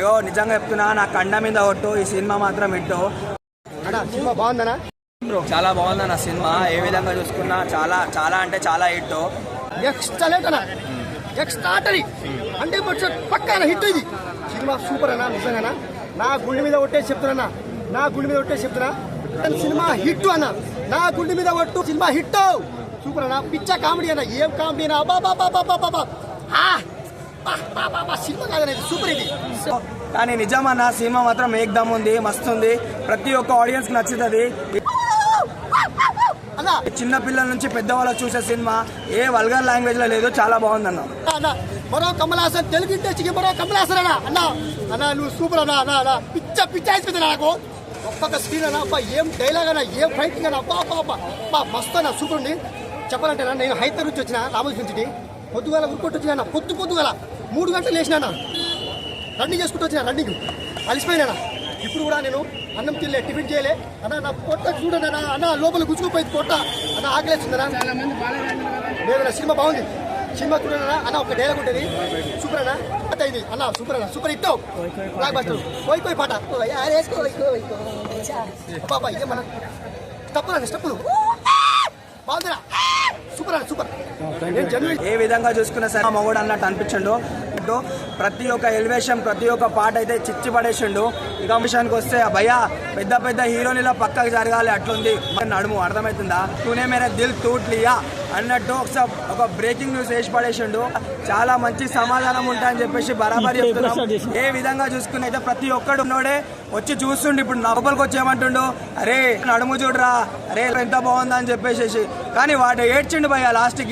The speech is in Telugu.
అయ్యో నిజంగా చెప్తున్నా, నా కండ మీద ఒట్టు, ఈ సినిమా మాత్రం ఇట్టు. సినిమా బాగుందనా? చాలా బాగుందన్న సినిమా, ఏ విధంగా చూసుకున్నా చాలా చాలా అంటే చాలా హిట్. ఎక్స్ట్రాలేట్ అన్న, ఎక్స్ట్రాటరీ అంటే పక్కన హిట్ ఇది సినిమా. సూపర్ అన్న, నిజంగా నా గుండె మీద ఒట్టేసి చెప్తున్నా, నా గుండె మీద ఒట్టేసి చెప్తున్నా, సినిమా హిట్ అన్న, నా గుండె మీద ఒట్టు, సినిమా హిట్. సూపర్ అన్న, పిచ్చ కామెడీ అన్న, ఏం కామెడీ అన్న, సినిమా కాదనేది సూపర్ ఇది. కానీ నిజమన్న సినిమా మాత్రం ఏకదమ్ ఉంది, మస్తు ఉంది, ప్రతి ఒక్క ఆడియన్స్ కి నచ్చుతుంది. చిన్న పిల్లల నుంచి పెద్దవాళ్ళకి చూసే సినిమా, ఏ వల్గర్ లాంగ్వేజ్ లో లేదు, చాలా బాగుందన్న. మరో కమల్ హాసన్ తెలుగు ఇండస్ట్రీకి మరో కమల్ హాసన్ అన్న. అన్న అన్న నువ్వు సూపర్ అన్న, అన్న అన్న పిచ్చ పిచ్చ అయిపోతుంది నాకు. ఒక్కొక్క స్క్రీన్ అన్న, అబ్బా ఏం డైలాగ్ అన్న, ఏం ఫైటింగ్ అన్న, అబ్బా మస్తు అన్న, సూపర్ ఉంది. చెప్పాలంటే నేను హైదరాబాద్ నుంచి వచ్చిన, రామోజీ నుంచి పొద్దుగాల ఊరుకొట్టి వచ్చిన, పొద్దుగాల 3 గంటలు వేసిన రన్నింగ్ చేసుకుంటూ వచ్చిన, రన్నింగ్ అలిసిపోయినా. ఇప్పుడు కూడా నేను అన్నం తినలే, టిఫిన్ చేయలే అన్న, నా పొట్ట చూడండి అన్న, అన్న లోపల గుచ్చుకుపోయింది పొట్ట అన్న, ఆకలేస్తుందన్నా. లేదు సినిమా బాగుంది, సినిమా చూడండి అన్న. ఒక డైలాగ్ ఉంటుంది సూపర్ అన్న, ఇది అన్న సూపర్ అన్న, సూపర్ హిట్ బ్లాక్ బస్టర్. పోయి పాట బాబా, ఇదే మన స్టెప్పులు స్టెప్పులు బాగుందిరా, సూపర్ అన్న, సూపర్. ఏ విధంగా చూసుకున్నా సరే మగోడు అన్నట్టు అనిపించండు. ప్రతి ఒక్క ఎలివేషన్, ప్రతి ఒక్క పాట అయితే చిచ్చి పడేసిండు. ఇక విషయానికి వస్తే భయ్యా పెద్ద పెద్ద హీరోనిలా పక్కకు జరగాలి అట్లుంది నడుము, అర్థమవుతుందా? తూనే మేరే దిల్ టూట్ లియా అన్నట్టు ఒక బ్రేకింగ్ న్యూస్ వేసి పడేసిండు. చాలా మంచి సమాధానం ఉంటాయని చెప్పేసి బరాబర్ చెప్తున్నాం. ఏ విధంగా చూసుకుని అయితే ప్రతి ఒక్కడు ఉన్నోడే వచ్చి చూస్తుండు. ఇప్పుడు లోపలికి వచ్చేయమంటుండు, అరే నడుము చూడరా, అరే ఎంత బాగుందా అని చెప్పేసి. కానీ వాడు ఏడ్చిండు భయ్యా లాస్ట్కి.